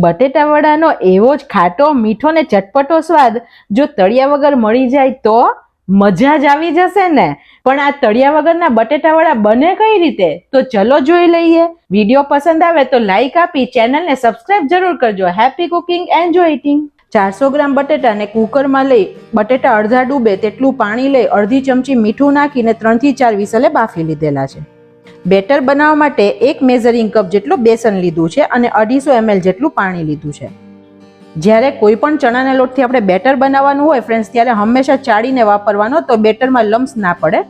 બટેટા વડાનો એવો જ ખાટો મીઠો ને ચટપટો સ્વાદ જો તળિયા વગર મળી જાય તો મજા જ આવી જશે ને. પણ આ તળિયા વગરના બટેટા વડા બને કઈ રીતે, તો ચલો જોઈ લઈએ. વિડીયો પસંદ આવે તો લાઈક આપી ચેનલને સબસ્ક્રાઇબ જરૂર કરજો. Happy cooking, enjoy eating. 400 ગ્રામ બટેટાને કુકરમાં લઈ બટેટા અડધા ડૂબે તેટલું પાણી લઈ અડધી ચમચી મીઠું નાખીને 3 થી 4 વિસલે બાફી લીધેલા છે. બેટર બનાવવા માટે 1 મેઝરિંગ કપ જેટલું બેસન લીધું છે અને 250 ml જેટલું પાણી લીધું છે. જ્યારે કોઈ પણ ચણાના લોટથી આપણે બેટર બનાવવાનું હોય ફ્રેન્ડ્સ, ત્યારે હંમેશા ચાળીને વાપરવાનો, તો બેટરમાં લમ્સ ના પડે.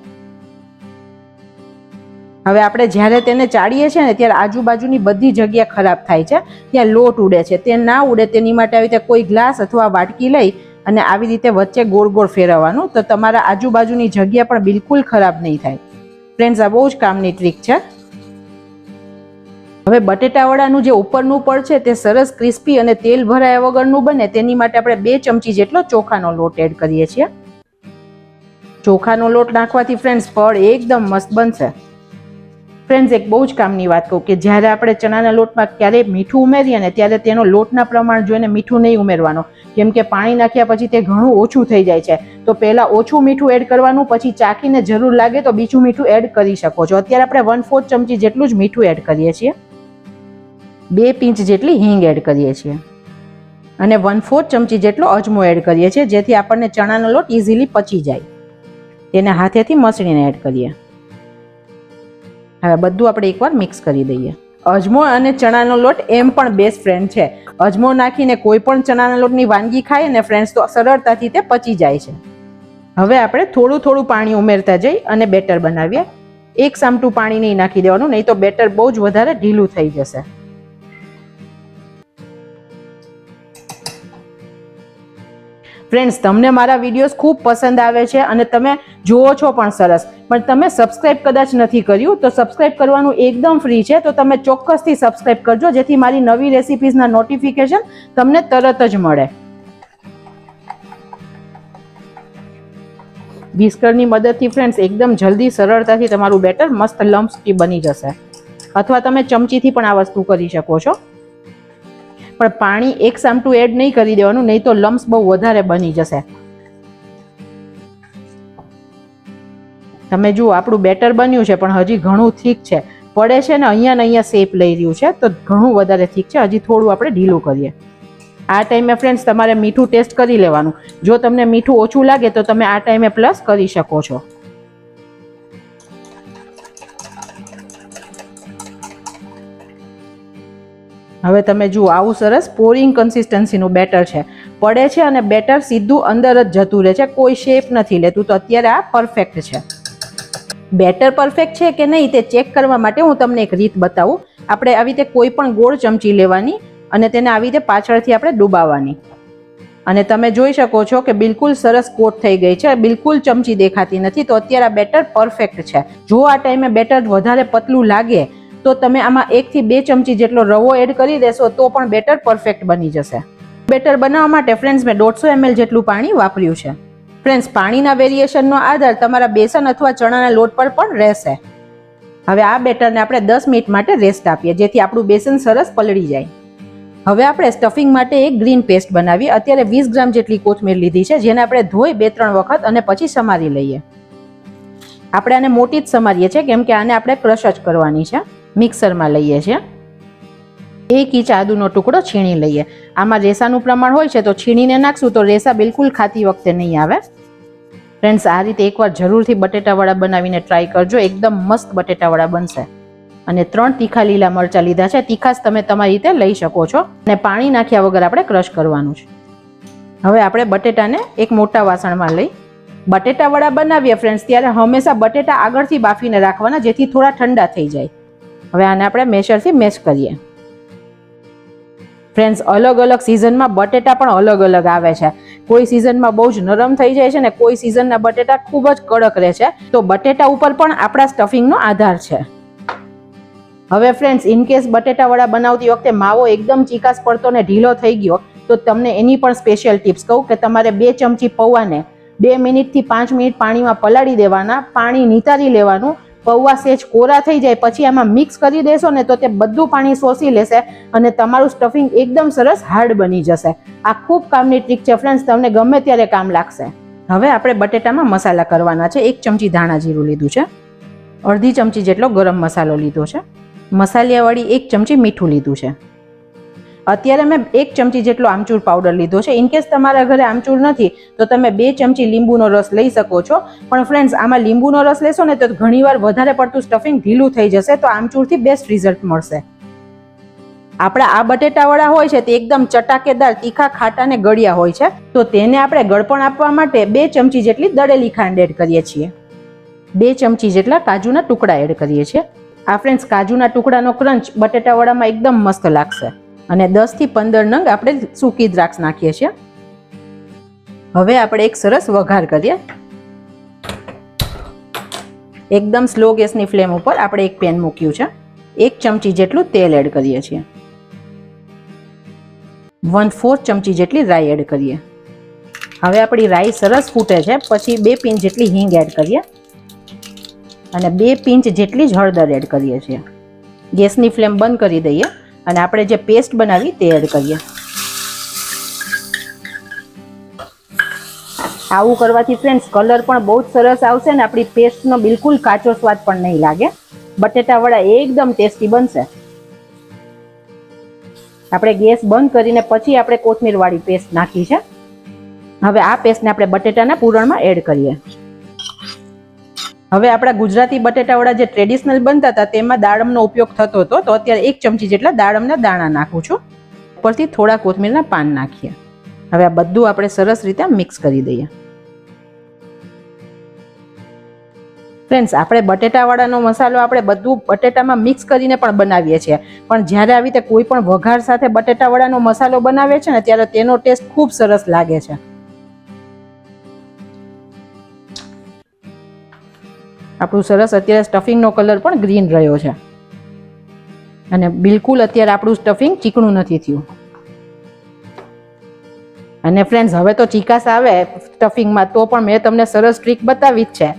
હવે આપણે જ્યારે તેને ચાળીએ છીએ ને ત્યારે આજુબાજુની બધી જગ્યા ખરાબ થાય છે, ત્યાં લોટ ઉડે છે. તે ના ઉડે તેની માટે આવી રીતે કોઈ ગ્લાસ અથવા વાટકી લઈ અને આવી રીતે વચ્ચે ગોળ ગોળ ફેરવવાનું, તો તમારા આજુબાજુની જગ્યા પણ બિલકુલ ખરાબ નહીં થાય. ફ્રેન્ડ્સ, આ બહુ જ કામની ટ્રીક છે. હવે બટેટા વડાનું જે ઉપરનું પડ છે તે સરસ ક્રિસ્પી અને તેલ ભરાયા વગરનું બને તેની માટે આપણે 2 ચમચી જેટલો ચોખાનો લોટ એડ કરીએ છીએ. ચોખાનો લોટ નાખવાથી ફ્રેન્ડ્સ પડ એકદમ મસ્ત બનશે. ફ્રેન્ડ્સ, એક બહુ જ કામની વાત કહું કે જ્યારે આપણે ચણાના લોટમાં ક્યારેય મીઠું ઉમેરીએ ને ત્યારે તેનો લોટના પ્રમાણ જોઈને મીઠું નહીં ઉમેરવાનો, કેમ કે પાણી નાખ્યા પછી તે ઘણું ઓછું થઈ જાય છે. તો પહેલા ઓછું મીઠું એડ કરવાનું, પછી ચાખીને જરૂર લાગે તો બીજું મીઠું એડ કરી શકો છો. અત્યારે આપણે 1/4 ચમચી જેટલું જ મીઠું એડ કરીએ છીએ. 2 પિંચ જેટલી હિંગ એડ કરીએ છીએ અને 1/4 ચમચી જેટલો અજમો એડ કરીએ છીએ, જેથી આપણને ચણાનો લોટ ઇઝીલી પચી જાય. તેને હાથેથી મસળીને એડ કરીએ. હવે બધું આપણે એકવાર મિક્સ કરી દઈએ. અજમો અને ચણાનો લોટ એમ પણ બેસ્ટ ફ્રેન્ડ છે. અજમો નાખીને કોઈ પણ ચણાના લોટની વાનગી ખાઈએ ને ફ્રેન્ડ્સ, તો સરળતાથી તે પચી જાય છે. હવે આપણે થોડું થોડું પાણી ઉમેરતા જઈ અને બેટર બનાવીએ. એક સામટું પાણી નહીં નાખી દેવાનું, નહીં તો બેટર બહુ જ વધારે ઢીલું થઈ જશે. ફ્રેન્ડ્સ, તમને મારા વિડીયોઝ ખૂબ પસંદ આવે છે અને તમે જુઓ છો પણ સરસ, પણ તમે સબસ્ક્રાઇબ કદાચ નથી કર્યું તો સબસ્ક્રાઇબ કરવાનું એકદમ ફ્રી છે. તો તમે ચોક્કસથી સબસ્ક્રાઇબ કરજો, જેથી મારી નવી રેસિપીઝના નોટિફિકેશન તમને તરત જ મળે. વિસ્કરની મદદથી ફ્રેન્ડ્સ એકદમ જલ્દી સરળતાથી તમારું બેટર મસ્ત લમ્સથી બની જશે, અથવા તમે ચમચીથી પણ આ વસ્તુ કરી શકો છો. પણ પાણી એક સામટું એડ નહીં કરી દેવાનું, નહીં તો લમ્સ બહુ વધારે બની જશે. તમે જુઓ આપણું બેટર બન્યું છે પણ હજી ઘણું થીક છે, પડે છે ને અહીંયા શેપ લઈ રહ્યું છે, તો ઘણું વધારે થીક છે. હજી થોડું આપણે ઢીલું કરીએ. આ ટાઈમે ફ્રેન્ડ્સ તમારે મીઠું ટેસ્ટ કરી લેવાનું. જો તમને મીઠું ઓછું લાગે તો તમે આ ટાઈમે પ્લસ કરી શકો છો. હવે તમે જુઓ આવું સરસ પોરિંગ કન્સિસ્ટન્સીનું બેટર છે. પડે છે અને બેટર સીધું અંદર જ જતું રહે છે, કોઈ શેપ નથી લેતું. તો અત્યારે આ પરફેક્ટ છે. બેટર પરફેક્ટ છે કે નહીં તે ચેક કરવા માટે હું તમને એક રીત બતાવું. આપણે આવી રીતે કોઈ પણ ગોળ ચમચી લેવાની અને તેને આવી રીતે પાછળથી આપણે ડૂબાવવાની, અને તમે જોઈ શકો છો કે બિલકુલ સરસ કોટ થઈ ગઈ છે, બિલકુલ ચમચી દેખાતી નથી. તો અત્યારે આ બેટર પરફેક્ટ છે. જો આ ટાઈમે બેટર વધારે પતલું લાગે તો તમે આમાં 1 થી 2 ચમચી જેટલો રવો એડ કરી દેશો તો પણ બેટર પરફેક્ટ બની જશે. બેટર બનાવવા માટે ફ્રેન્ડ્સ મેં 150 ml જેટલું પાણી વાપર્યું છે. ફ્રેન્ડ્સ, પાણીના વેરિએશનનો આધાર તમારા બેસન અથવા ચણાના લોટ પર પણ રહેશે. હવે આ બેટરને આપણે 10 મિનિટ માટે રેસ્ટ આપીએ, જેથી આપણું બેસન સરસ પલળી જાય. હવે આપણે સ્ટફિંગ માટે એક ગ્રીન પેસ્ટ બનાવીએ. અત્યારે 20 ગ્રામ જેટલી કોથમીર લીધી છે, જેને આપણે ધોઈ 2-3 વખત અને પછી સમારી લઈએ. આપણે આને મોટી જ સમારીએ છીએ, કેમ કે આને આપણે ક્રશ જ કરવાની છે. મિક્સરમાં લઈએ છીએ. 1 ઇંચ આદુનો ટુકડો છીણી લઈએ. આમાં રેસાનું પ્રમાણ હોય છે, તો છીણીને નાખશું તો રેસા બિલકુલ ખાતી વખતે નહીં આવે. ફ્રેન્ડ્સ, આ રીતે એકવાર જરૂરથી બટેટાવડા બનાવીને ટ્રાય કરજો. એકદમ મસ્ત બટેટાવડા બનશે. અને 3 તીખા લીલા મરચાં લીધા છે. તીખાશ તમે તમારી રીતે લઈ શકો છો. અને પાણી નાખ્યા વગર આપણે ક્રશ કરવાનું છે. હવે આપણે બટેટાને એક મોટા વાસણમાં લઈ બટેટા વડા બનાવીએ ફ્રેન્ડ્સ, ત્યારે હંમેશા બટેટા આગળથી બાફીને રાખવાના, જેથી થોડા ઠંડા થઈ જાય. હવે આને આપણે મેશરથી મેશ કરીએ. ફ્રેન્ડ્સ, અલગ અલગ સિઝનમાં બટેટા પણ અલગ અલગ આવે છે. કોઈ સિઝનમાં બહુ જ નરમ થઈ જાય છે ને કોઈ સિઝનના બટેટા ખૂબ જ કડક રહે છે. તો બટેટા ઉપર પણ આપણા સ્ટફિંગનો આધાર છે. હવે ફ્રેન્ડ્સ, ઇનકેસ બટેટા વડા બનાવતી વખતે માવો એકદમ ચીકાશ પડતો ને ઢીલો થઈ ગયો તો તમને એની પણ સ્પેશિયલ ટિપ્સ કહું કે તમારે 2 ચમચી પૌવાને 2 મિનિટથી 5 મિનિટ પાણીમાં પલાળી દેવાના, પાણી નિતારી લેવાનું, પૌવા સેજ કોરા થઈ જાય પછી આમાં મિક્સ કરી દેશો ને તો તે બધું પાણી શોષી લેશે અને તમારું સ્ટફિંગ એકદમ સરસ હાર્ડ બની જશે. આ ખૂબ કામની ટ્રીક છે ફ્રેન્ડ્સ, તમને ગમે ત્યારે કામ લાગશે. હવે આપણે બટેટામાં મસાલા કરવાના છે. 1 ચમચી ધાણા જીરું લીધું છે, અડધી ચમચી જેટલો ગરમ મસાલો લીધો છે, મસાલિયાવાળી 1 ચમચી મીઠું લીધું છે. અત્યારે મેં 1 ચમચી જેટલો આમચૂર પાવડર લીધો છે. ઇનકેસ તમારા ઘરે આમચૂર નથી તો તમે 2 ચમચી લીંબુનો રસ લઈ શકો છો. પણ ફ્રેન્ડ્સ, આમાં લીંબુનો રસ લેશો ને તો ઘણીવાર વધારે પડતું સ્ટફિંગ ઢીલું થઈ જશે, તો આમચૂરથી બેસ્ટ રિઝલ્ટ મળશે. આપણા આ બટેટાવડા હોય છે તે એકદમ ચટાકેદાર, તીખા, ખાટા ને ગળ્યા હોય છે, તો તેને આપણે ગળપણ આપવા માટે 2 ચમચી જેટલી દળેલી ખાંડ એડ કરીએ છીએ. 2 ચમચી જેટલા કાજુના ટુકડા એડ કરીએ છીએ. આ ફ્રેન્ડ્સ, કાજુના ટુકડાનો ક્રંચ બટેટાવડામાં એકદમ મસ્ત લાગશે. અને 10 થી 15 નંગ આપણે સૂકી દ્રાક્ષ નાખીએ છીએ. હવે આપણે એક સરસ વઘાર કરીએ. એકદમ સ્લો ગેસની ફ્લેમ ઉપર આપણે એક પેન મૂક્યું છે. 1 ચમચી જેટલું તેલ એડ કરીએ છીએ. 1/4 ચમચી જેટલી રાઈ એડ કરીએ. હવે આપણી રાઈ સરસ ફૂટે છે પછી 2 પિંચ જેટલી હિંગ એડ કરીએ અને 2 પિંચ જેટલી જ હળદર એડ કરીએ છીએ. ગેસની ફ્લેમ બંધ કરી દઈએ અને આપણે જે પેસ્ટ બનાવી તે એડ કરીએ. આવું કરવાથી ફ્રેન્ડ્સ કલર પણ બહુ જ સરસ આવશે ને આપણી પેસ્ટનો બિલકુલ કાચો સ્વાદ પણ નહીં લાગે. બટેટા વડા એકદમ ટેસ્ટી બનશે. આપણે ગેસ બંધ કરીને પછી આપણે કોથમીર વાળી પેસ્ટ નાખી છે. હવે આ પેસ્ટને આપણે બટેટાના પૂરણમાં એડ કરીએ. હવે આપણા ગુજરાતી બટેટાવડા જે ટ્રેડિશનલ બનતા હતા તેમાં દાડમનો ઉપયોગ થતો હતો, તો અત્યારે 1 ચમચી જેટલા દાડમના દાણા નાખું છું. ઉપરથી થોડા કોથમીરના પાન નાખીએ. હવે આ બધું આપણે સરસ રીતે મિક્સ કરી દઈએ. ફ્રેન્ડ્સ, આપણે બટેટાવાળાનો મસાલો આપણે બધું બટેટામાં મિક્સ કરીને પણ બનાવીએ છીએ, પણ જ્યારે આવી રીતે કોઈ પણ વઘાર સાથે બટેટાવાળાનો મસાલો બનાવે છે ને ત્યારે તેનો ટેસ્ટ ખૂબ સરસ લાગે છે. આપણું સરસ અત્યારે સ્ટફિંગનો કલર પણ ગ્રીન રહ્યો છે અને બિલકુલ અત્યારે આપણું સ્ટફિંગ ચીકણું નથી થયું. અને ફ્રેન્ડ્સ, હવે તો ચીકાશ આવે સ્ટફિંગમાં તો પણ મેં તમને સરસ ટ્રીક બતાવી જ છે,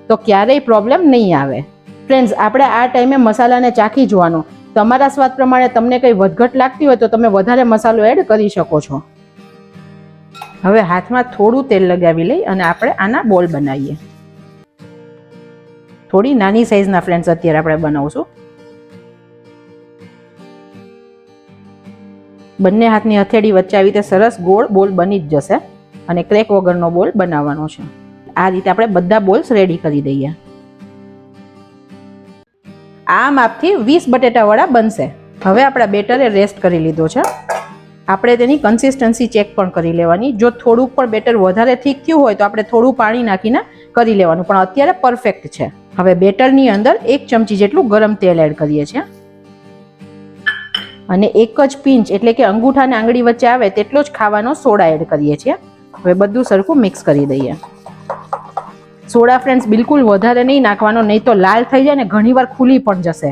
તો ક્યારેય પ્રોબ્લેમ નહીં આવે. ફ્રેન્ડ્સ, આપણે આ ટાઈમે મસાલાને ચાખી જોવાનો. તમારા સ્વાદ પ્રમાણે તમને કંઈ વધઘટ લાગતી હોય તો તમે વધારે મસાલો એડ કરી શકો છો. હવે હાથમાં થોડું તેલ લગાવી લઈ અને આપણે આના બોલ બનાવીએ. થોડી નાની સાઈઝના ફ્રેન્ડ્સ અત્યારે આપણે બનાવશું. બંને હાથની હથેળી વચ્ચે આવી રીતે સરસ ગોળ બોલ બની જ જશે અને ક્રેક વગરનો બોલ બનાવવાનો છે. આ રીતે આપણે બધા બોલ્સ રેડી કરી દઈએ. આ માપથી 20 બટેટા વડા બનશે. હવે આપણા બેટરે રેસ્ટ કરી લીધો છે. આપણે તેની કન્સિસ્ટન્સી ચેક પણ કરી લેવાની. જો થોડુંક પણ બેટર વધારે થીક થયું હોય તો આપણે થોડું પાણી નાખીને કરી લેવાનું, પણ અત્યારે પરફેક્ટ છે. હવે બેટરની અંદર 1 ચમચી જેટલું ગરમ તેલ એડ કરીએ છીએ અને 1 જ પિંચ એટલે કે અંગૂઠા અને આંગળી વચ્ચે આવે તેટલો જ ખાવાનો સોડા એડ કરીએ છીએ. હવે બધું સરખું મિક્સ કરી દઈએ. સોડા ફ્રેન્ડ્સ બિલકુલ વધારે નહીં નાખવાનો, નહીં તો લાલ થઈ જાય ને ઘણીવાર ખુલી પણ જશે.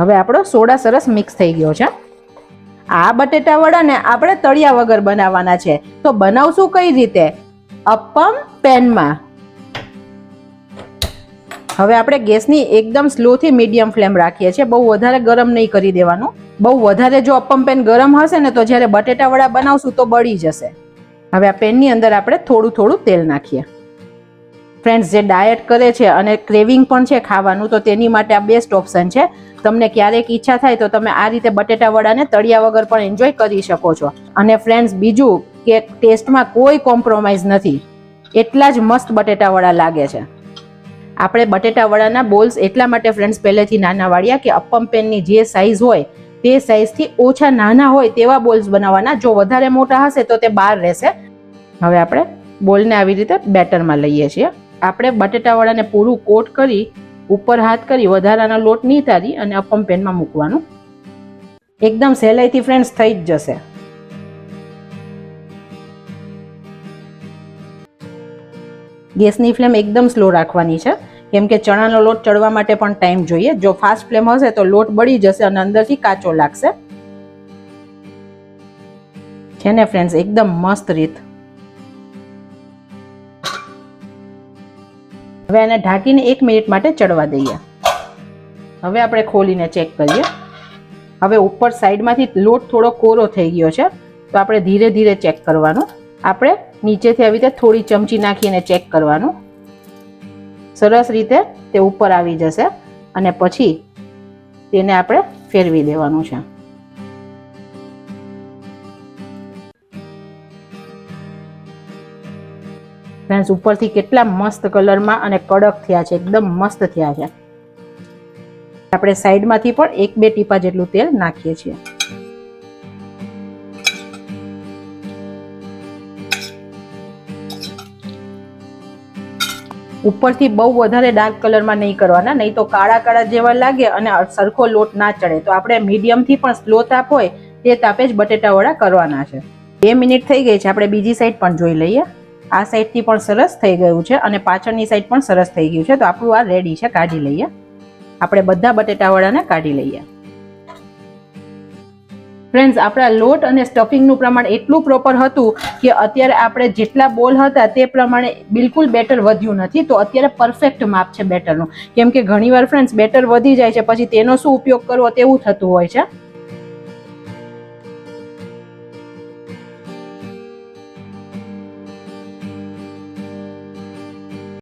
હવે આપણો સોડા સરસ મિક્સ થઈ ગયો છે. આ બટેટા વડાને આપણે તળિયા વગર બનાવવાના છે, તો બનાવશું કઈ રીતે? અપ્પમ પેનમાં. હવે આપણે ગેસની એકદમ સ્લોથી મીડિયમ ફ્લેમ રાખીએ છીએ. બહુ વધારે ગરમ નહીં કરી દેવાનું. બહુ વધારે જો અપ્પમ પેન ગરમ હશે ને તો જ્યારે બટેટા વડા બનાવશું તો બળી જશે. હવે આ પેનની અંદર આપણે થોડું થોડું તેલ નાખીએ. ફ્રેન્ડ્સ, જે ડાયટ કરે છે અને ક્રેવિંગ પણ છે ખાવાનું, તો તેની માટે આ બેસ્ટ ઓપ્શન છે. તમને ક્યારેક ઈચ્છા થાય તો તમે આ રીતે બટેટા વડાને તળિયા વગર પણ એન્જોય કરી શકો છો. અને ફ્રેન્ડ્સ, બીજું કે ટેસ્ટમાં કોઈ કોમ્પ્રોમાઇઝ નથી. એટલા જ મસ્ત બટેટા વડા લાગે છે. આપણે બટેટા વડાના બોલ્સ એટલા માટે ફ્રેન્ડ્સ પહેલેથી નાના વાળ્યા કે અપ્પમ પેનની જે સાઇઝ હોય તે સાઇઝથી ઓછા નાના હોય તેવા બોલ્સ બનાવવાના. જો વધારે મોટા હશે તો તે બહાર રહેશે. હવે આપણે બોલને આવી રીતે બેટરમાં લઈએ છીએ. આપણે બટેટા વડાને પૂરું કોટ કરી ઉપર હાથ કરી વધારાનો લોટ નહીં તારી અને અપ્પમ પેનમાં મૂકવાનું. એકદમ સહેલાઈથી ફ્રેન્ડ્સ થઈ જ જશે. ગેસની ફ્લેમ એકદમ સ્લો રાખવાની છે, કેમ કે ચણાનો લોટ ચડવા માટે પણ ટાઈમ જોઈએ. જો ફાસ્ટ ફ્લેમ હશે તો લોટ બળી જશે અને અંદરથી કાચો લાગશે. છે ને ફ્રેન્ડ્સ, એકદમ મસ્ત રીત. હવે આને ઢાંકીને 1 મિનિટ માટે ચડવા દઈએ. હવે આપણે ખોલીને ચેક કરીએ. હવે ઉપર સાઈડમાંથી લોટ થોડો કોરો થઈ ગયો છે, તો આપણે ધીરે ધીરે ચેક કરવાનું. આપણે નીચેથી આવી રીતે થોડી ચમચી નાખીને ચેક કરવાનું. સરસ રીતે તે ઉપર આવી જશે અને પછી તેને આપણે ફેરવી દેવાનું છે. ફ્રેન્ડ્સ, ઉપરથી કેટલા મસ્ત કલરમાં અને કડક થયા છે, એકદમ મસ્ત થયા છે. આપણે સાઈડમાંથી પણ 1-2 ટીપા જેટલું તેલ નાખીએ છીએ. ઉપરથી બહુ વધારે ડાર્ક કલરમાં નહીં કરવાના, નહીં તો કાળા કાળા જેવા લાગે અને સરખો લોટ ના ચડે. તો આપણે મીડિયમથી પણ સ્લો તાપ હોય તે તાપે જ બટેટા વડા કરવાના છે. 2 મિનિટ થઈ ગઈ છે. આપણે બીજી સાઈડ પણ જોઈ લઈએ. આ સાઈડથી પણ સરસ થઈ ગયું છે અને પાછળની સાઈડ પણ સરસ થઈ ગયું છે. તો આપણું આ રેડી છે. કાઢી લઈએ. આપણે બધા બટેટા વડાને કાઢી લઈએ. ફ્રેન્ડ્સ, આપણા લોટ અને સ્ટફિંગનું પ્રમાણ એટલું પ્રોપર હતું કે અત્યારે આપણે જેટલા બોલ હતા તે પ્રમાણે બિલકુલ બેટર વધ્યું નથી. તો અત્યારે પરફેક્ટ માપ છે બેટરનું. કેમ કે ઘણીવાર ફ્રેન્ડ્સ બેટર વધી જાય છે, પછી તેનો શું ઉપયોગ કરવો તેવું થતું હોય છે.